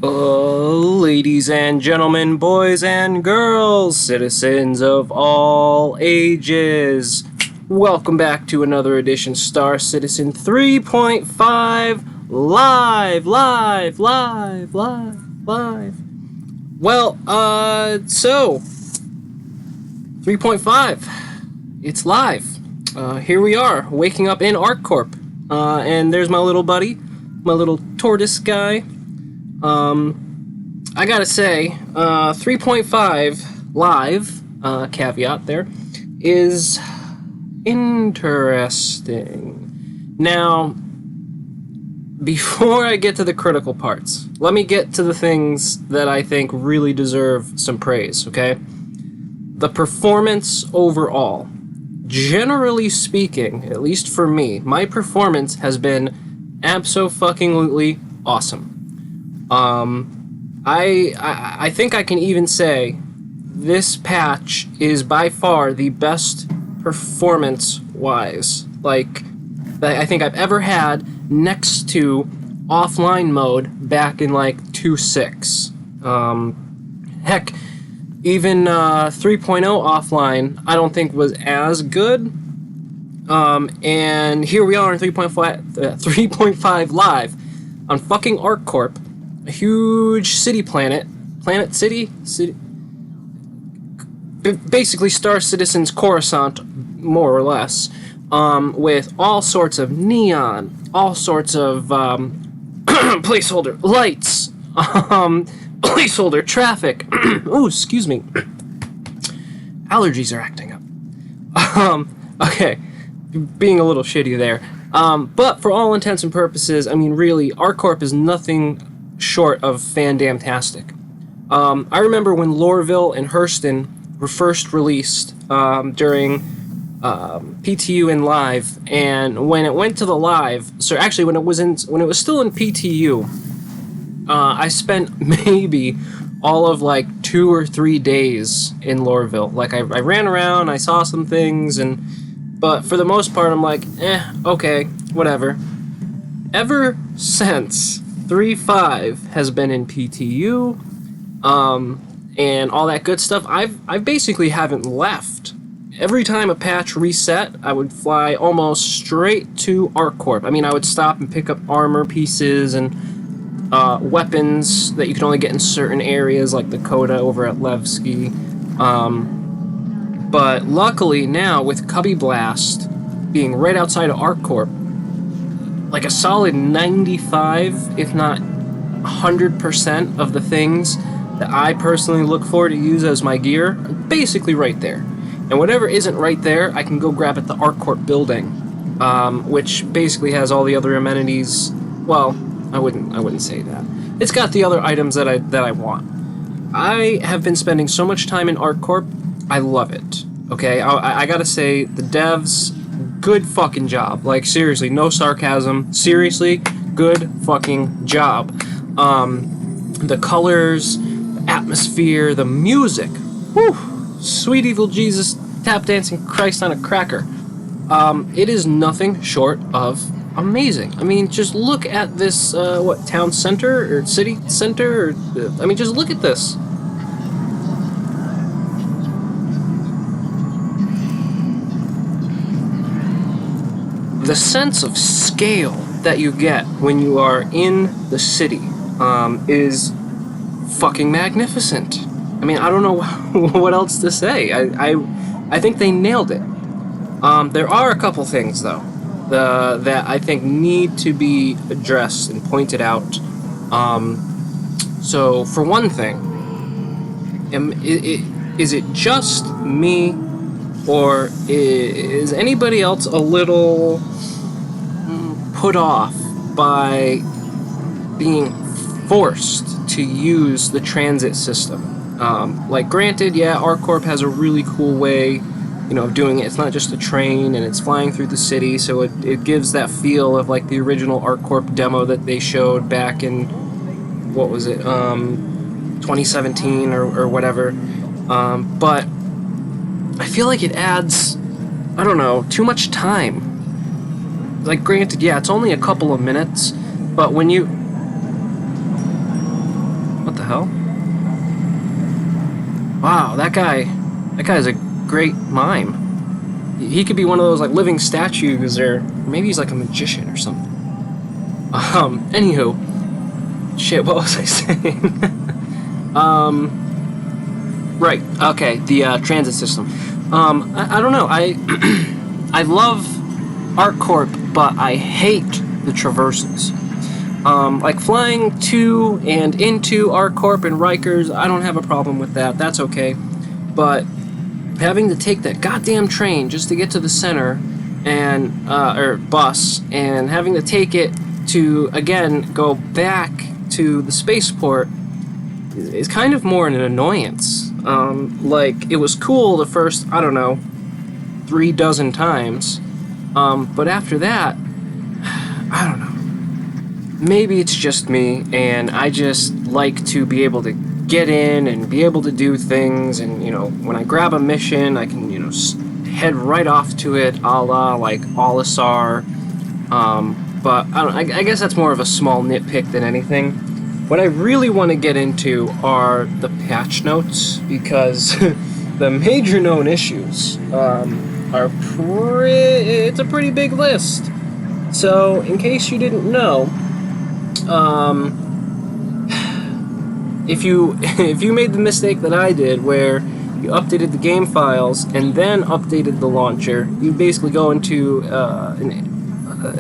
Ladies and gentlemen, boys and girls, citizens of all ages, welcome back to another edition Star Citizen 3.5 live. Well, 3.5, it's live. Here we are, waking up in ArcCorp, and there's my little buddy, my little tortoise guy. I gotta say, 3.5 live, caveat there, is interesting. Now, before I get to the critical parts, let me get to the things that I think really deserve some praise, okay? The performance overall. Generally speaking, at least for me, my performance has been abso-fucking-lutely awesome. I think I can even say this patch is by far the best performance-wise, like, that I think I've ever had next to offline mode back in, like, 2.6. Heck, even 3.0 offline I don't think was as good. And here we are in 3.5 live on fucking ArcCorp. A huge city planet, basically Star Citizens Coruscant, more or less, with all sorts of neon, all sorts of placeholder lights, placeholder traffic. Ooh, excuse me. Allergies are acting up. Okay, being a little shitty there. But for all intents and purposes, I mean, really, ArcCorp is nothing short of fan-damtastic. I remember when Lorville and Hurston were first released during PTU and Live, and when it went to the Live, so actually when it was still in PTU, I spent maybe all of like 2 or 3 days in Lorville. Like I ran around, I saw some things, but for the most part, I'm like, okay, whatever. Ever since 3.5 has been in PTU, and all that good stuff, I basically haven't left. Every time a patch reset, I would fly almost straight to ArcCorp. I mean, I would stop and pick up armor pieces and weapons that you can only get in certain areas, like the Coda over at Levski. But luckily now, with Cubby Blast being right outside of ArcCorp, like a solid 95, if not 100% of the things that I personally look for to use as my gear are basically right there. And whatever isn't right there, I can go grab at the ArcCorp building, which basically has all the other amenities. Well, I wouldn't say that. It's got the other items that I want. I have been spending so much time in ArcCorp. I love it. Okay, I gotta say, the devs, good fucking job. Like, seriously, no sarcasm. Seriously, good fucking job. The colors, the atmosphere, the music. Whew! Sweet evil Jesus, tap dancing Christ on a cracker. It is nothing short of amazing. I mean, just look at this, town center or city center? I mean, just look at this. The sense of scale that you get when you are in the city is fucking magnificent. I mean, I don't know what else to say. I think they nailed it. There are a couple things, though, that I think need to be addressed and pointed out. So, for one thing, is it just me, or is anybody else a little put off by being forced to use the transit system? Like, granted, yeah, ArcCorp has a really cool way, of doing it. It's not just a train, and it's flying through the city, so it gives that feel of, like, the original ArcCorp demo that they showed back in, what was it, 2017 or whatever. But I feel like it adds, I don't know, too much time. Like, granted, yeah, it's only a couple of minutes, but when you... hell? Wow, that guy's a great mime. He could be one of those like living statues, or maybe he's like a magician or something. Anywho, shit, what was I saying? Right, okay, the transit system. I don't know, I love ArcCorp, but I hate the traversals. Like flying to and into ArcCorp and Rikers, I don't have a problem with that, that's okay. But having to take that goddamn train just to get to the center, and, or bus, and having to take it to, again, go back to the spaceport is kind of more an annoyance. Like, it was cool the first, I don't know, 3 dozen times, but after that, I don't know. Maybe it's just me, and I just like to be able to get in and be able to do things, and, you know, when I grab a mission, I can, you know, head right off to it, a la, like, Olisar, but I guess that's more of a small nitpick than anything. What I really want to get into are the patch notes, because the major known issues it's a pretty big list. So, in case you didn't know, if you made the mistake that I did, where you updated the game files and then updated the launcher, you basically go into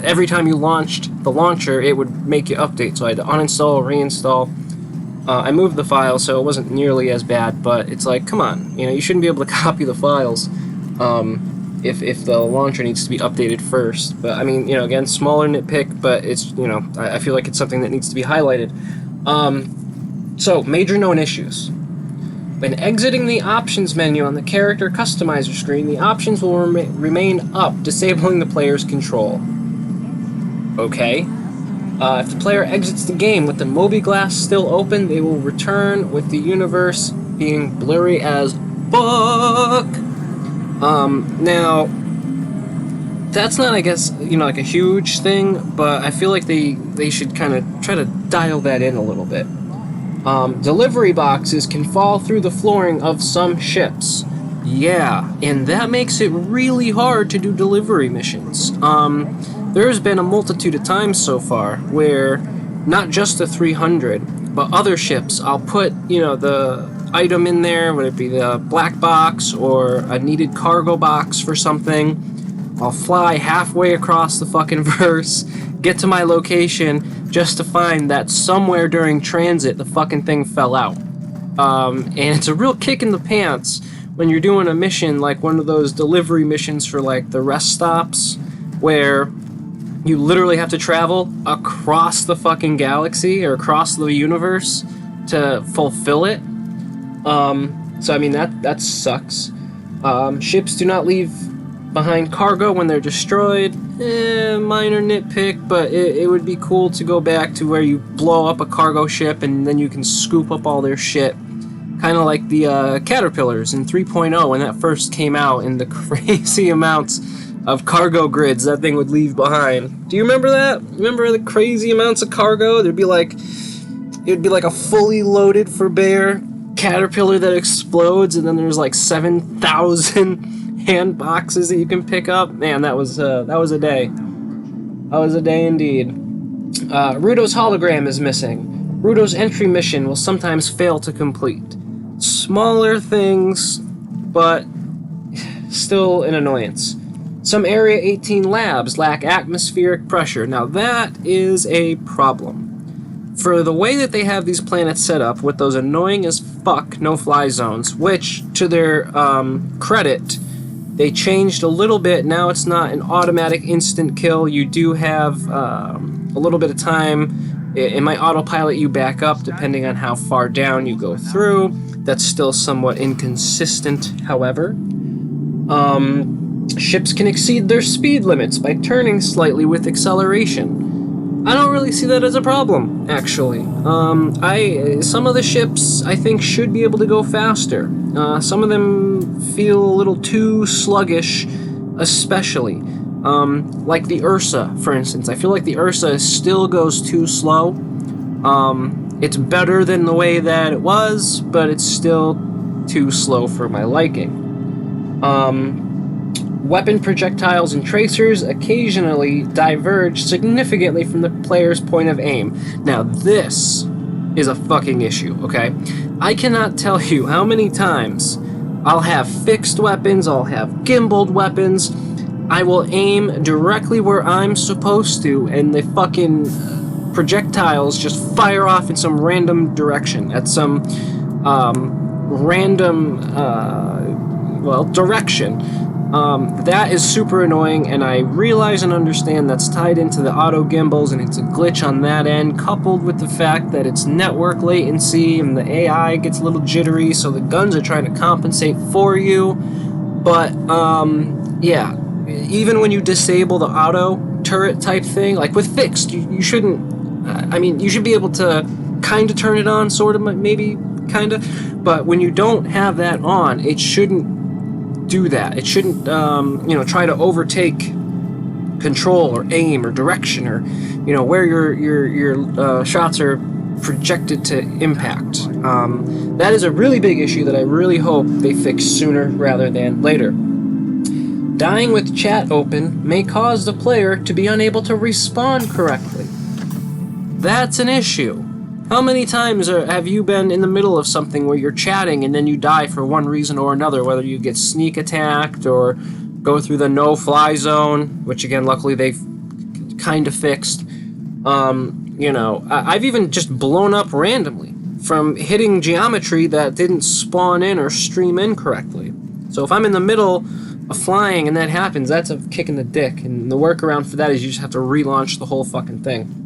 every time you launched the launcher, it would make you update. So I had to uninstall, reinstall. I moved the file, so it wasn't nearly as bad. But it's like, come on, you know, you shouldn't be able to copy the files if the launcher needs to be updated first. But I mean, you know, again, smaller nitpick, but it's, you know, I feel like it's something that needs to be highlighted. So, major known issues. When exiting the options menu on the character customizer screen, the options will remain up, disabling the player's control. Okay. If the player exits the game with the Moby Glass still open, they will return with the universe being blurry as fuck. Now, that's not, I guess, you know, like a huge thing, but I feel like they should kind of try to dial that in a little bit. Delivery boxes can fall through the flooring of some ships. Yeah, and that makes it really hard to do delivery missions. There's been a multitude of times so far where not just the 300, but other ships, I'll put, you know, the item in there, whether it be the black box or a needed cargo box for something. I'll fly halfway across the fucking verse, get to my location, just to find that somewhere during transit the fucking thing fell out. And it's a real kick in the pants when you're doing a mission like one of those delivery missions for like the rest stops, where you literally have to travel across the fucking galaxy or across the universe to fulfill it. So I mean, that sucks. Ships do not leave behind cargo when they're destroyed. Minor nitpick, but it would be cool to go back to where you blow up a cargo ship and then you can scoop up all their shit. Kind of like the Caterpillars in 3.0 when that first came out, and the crazy amounts of cargo grids that thing would leave behind. Do you remember that? Remember the crazy amounts of cargo? It would be like a fully loaded for bear Caterpillar that explodes, and then there's like 7,000 hand boxes that you can pick up. Man, that was a day. That was a day indeed. Rudo's hologram is missing. Rudo's entry mission will sometimes fail to complete. Smaller things, but still an annoyance. Some Area 18 labs lack atmospheric pressure. Now that is a problem. For the way that they have these planets set up with those annoying as fuck no-fly zones, which, to their credit, they changed a little bit. Now it's not an automatic instant kill. You do have a little bit of time. It might autopilot you back up depending on how far down you go through. That's still somewhat inconsistent, however. Ships can exceed their speed limits by turning slightly with acceleration. I don't really see that as a problem, actually. Some of the ships, I think, should be able to go faster. Some of them feel a little too sluggish, especially. Like the Ursa, for instance. I feel like the Ursa still goes too slow. It's better than the way that it was, but it's still too slow for my liking. Weapon projectiles and tracers occasionally diverge significantly from the player's point of aim. Now this is a fucking issue, okay? I cannot tell you how many times I'll have fixed weapons, I'll have gimbaled weapons, I will aim directly where I'm supposed to, and the fucking projectiles just fire off in some random direction, at some random direction. That is super annoying, and I realize and understand that's tied into the auto gimbals, and it's a glitch on that end, coupled with the fact that it's network latency and the AI gets a little jittery, so the guns are trying to compensate for you. But yeah, even when you disable the auto turret type thing, like with fixed, you shouldn't. I mean, you should be able to kind of turn it on, sort of, maybe, kind of. But when you don't have that on, it shouldn't do that. It shouldn't, try to overtake control or aim or direction, or, where your shots are projected to impact. That is a really big issue that I really hope they fix sooner rather than later. Dying with chat open may cause the player to be unable to respawn correctly. That's an issue. How many times have you been in the middle of something where you're chatting and then you die for one reason or another, whether you get sneak attacked or go through the no-fly zone, which again, luckily they've kind of fixed. I've even just blown up randomly from hitting geometry that didn't spawn in or stream in correctly. So if I'm in the middle of flying and that happens, that's a kick in the dick, and the workaround for that is you just have to relaunch the whole fucking thing.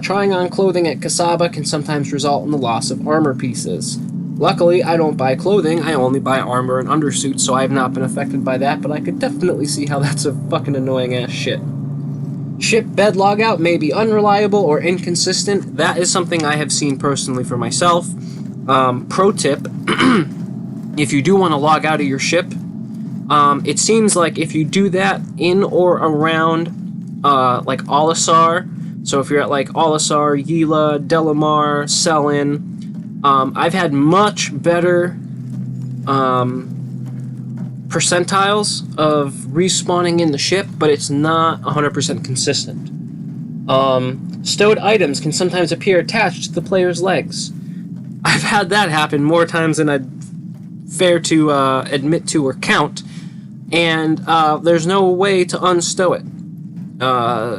Trying on clothing at Kasaba can sometimes result in the loss of armor pieces. Luckily, I don't buy clothing, I only buy armor and undersuits, so I have not been affected by that, but I could definitely see how that's a fucking annoying ass shit. Ship bed logout may be unreliable or inconsistent. That is something I have seen personally for myself. Pro tip, if you do want to log out of your ship, it seems like if you do that in or around like Olisar, so if you're at like Olisar, Yila, Delamar, Selin, I've had much better percentiles of respawning in the ship, but it's not 100% consistent. Stowed items can sometimes appear attached to the player's legs. I've had that happen more times than I'd fair to admit to or count, and there's no way to unstow it.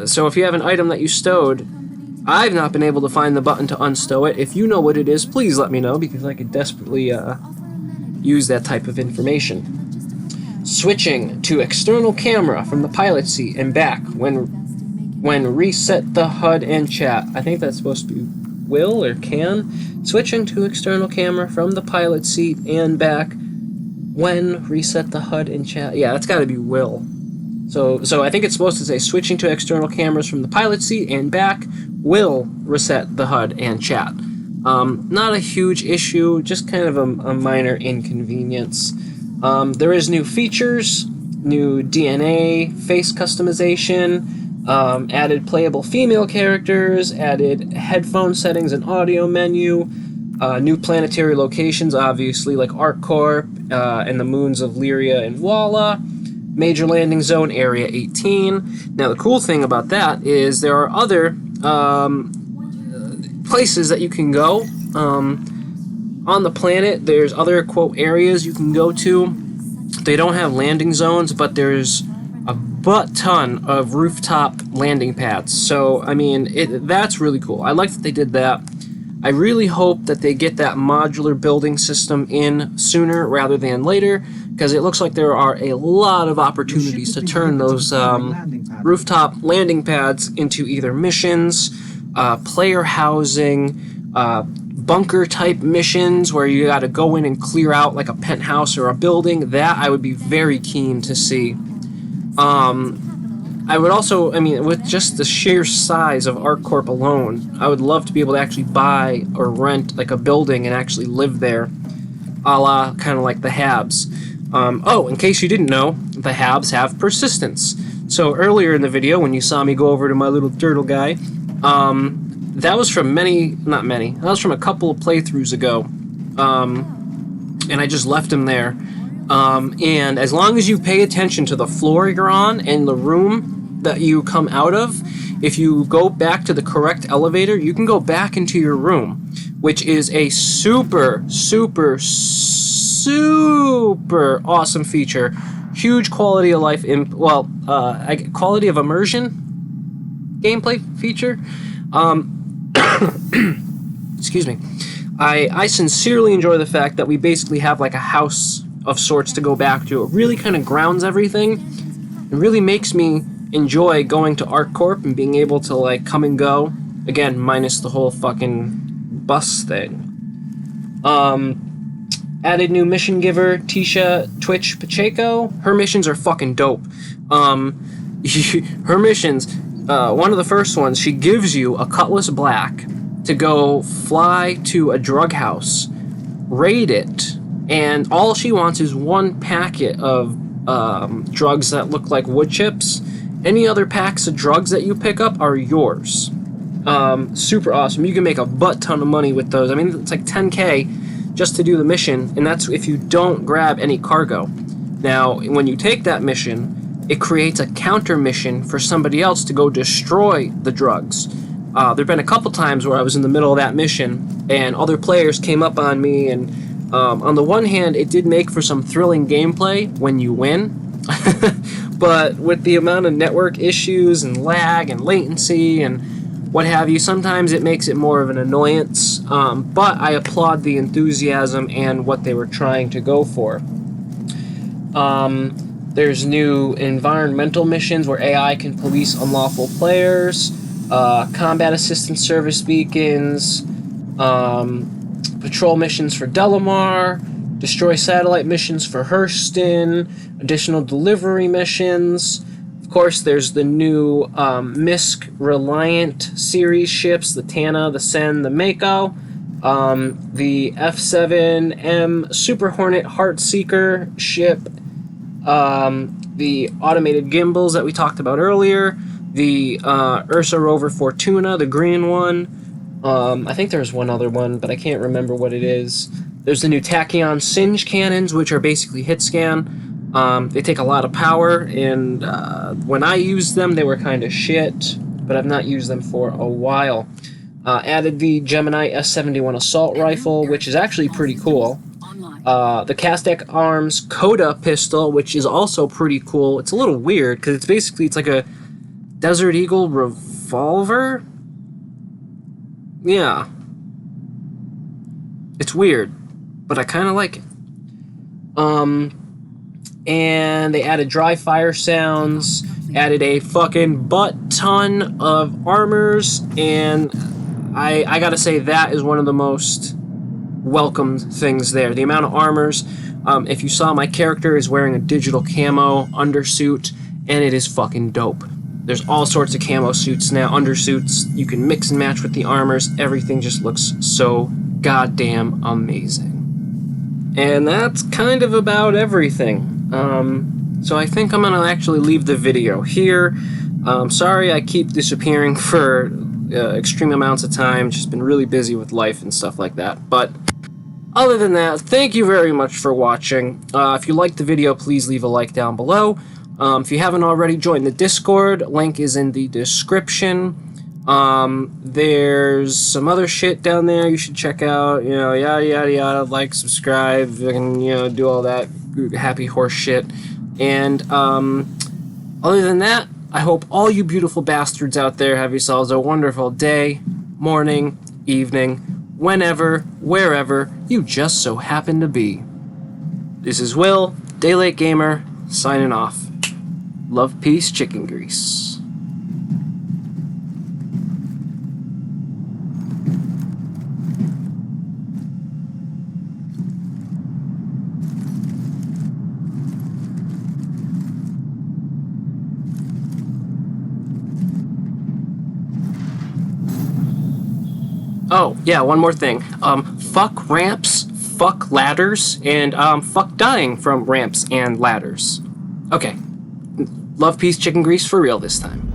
So if you have an item that you stowed, I've not been able to find the button to unstow it. If you know what it is, please let me know, because I could desperately use that type of information. Switching to external camera from the pilot seat and back when reset the HUD and chat. I think that's supposed to be will or can. Switching to external camera from the pilot seat and back when reset the HUD and chat. Yeah, that's got to be will. So I think it's supposed to say switching to external cameras from the pilot seat and back will reset the HUD and chat. Not a huge issue, just kind of a minor inconvenience. There is new features, new DNA, face customization, added playable female characters, added headphone settings and audio menu, new planetary locations, obviously, like ArcCorp and the moons of Lyria and Walla. Major landing zone, Area 18. Now, the cool thing about that is there are other places that you can go on the planet. There's other, quote, areas you can go to. They don't have landing zones, but there's a butt ton of rooftop landing pads. So, I mean, that's really cool. I like that they did that. I really hope that they get that modular building system in sooner rather than later, because it looks like there are a lot of opportunities to turn those rooftop landing pads into either missions, player housing, bunker-type missions where you got to go in and clear out like a penthouse or a building. That I would be very keen to see. I would also, I mean, with just the sheer size of ArcCorp alone, I would love to be able to actually buy or rent like a building and actually live there, a la kind of like the Habs. In case you didn't know, the Habs have persistence. So earlier in the video, when you saw me go over to my little turtle guy, that was from not many, that was from a couple of playthroughs ago, and I just left him there. And as long as you pay attention to the floor you're on and the room that you come out of, if you go back to the correct elevator, you can go back into your room, which is a super, super, super awesome feature. Huge quality of life, quality of immersion gameplay feature. Excuse me. I sincerely enjoy the fact that we basically have like a house of sorts to go back to. It really kind of grounds everything. It really makes me enjoy going to ArcCorp and being able to like come and go. Again, minus the whole fucking bus thing. Added new mission giver, Tisha Twitch Pacheco. Her missions are fucking dope. Her missions, one of the first ones, she gives you a Cutlass Black to go fly to a drug house, raid it, and all she wants is one packet of drugs that look like wood chips. Any other packs of drugs that you pick up are yours. Super awesome. You can make a butt ton of money with those. I mean, it's like 10K just to do the mission, and that's if you don't grab any cargo. Now, when you take that mission, it creates a counter mission for somebody else to go destroy the drugs. There have been a couple times where I was in the middle of that mission, and other players came up on me, and on the one hand, it did make for some thrilling gameplay when you win, but with the amount of network issues and lag and latency and what have you, sometimes it makes it more of an annoyance, but I applaud the enthusiasm and what they were trying to go for. There's new environmental missions where AI can police unlawful players, combat assistance service beacons, patrol missions for Delamar, destroy satellite missions for Hurston, additional delivery missions. Of course, there's the new MISC Reliant series ships, the Tana, the Sen, the Mako, the F7M Super Hornet Heartseeker ship, the automated gimbals that we talked about earlier, the Ursa Rover Fortuna, the green one. I think there's one other one, but I can't remember what it is. There's the new Tachyon Singe cannons, which are basically hit scan. They take a lot of power, and when I used them, they were kind of shit, but I've not used them for a while. Added the Gemini S71 assault rifle, which is actually pretty cool. The Castek Arms Coda pistol, which is also pretty cool. It's a little weird, because it's like a Desert Eagle revolver? Yeah. It's weird, but I kind of like it. And they added dry fire sounds, added a fucking butt ton of armors, and I gotta say that is one of the most welcomed things there. The amount of armors, if you saw, my character is wearing a digital camo undersuit, and it is fucking dope. There's all sorts of camo suits now, undersuits. You can mix and match with the armors. Everything just looks so goddamn amazing. And that's kind of about everything. So I think I'm gonna actually leave the video here. Sorry I keep disappearing for extreme amounts of time. Just been really busy with life and stuff like that. But other than that, thank you very much for watching. If you liked the video, please leave a like down below. If you haven't already joined the Discord, link is in the description. There's some other shit down there you should check out, yada yada yada, like, subscribe, and do all that happy horse shit. And other than that, I hope all you beautiful bastards out there have yourselves a wonderful day, morning, evening, whenever, wherever you just so happen to be. This is Will, Daylight Gamer, signing off. Love, peace, chicken grease. Oh, yeah, one more thing. Fuck ramps, fuck ladders, and fuck dying from ramps and ladders. Okay. Love, peace, chicken grease for real this time.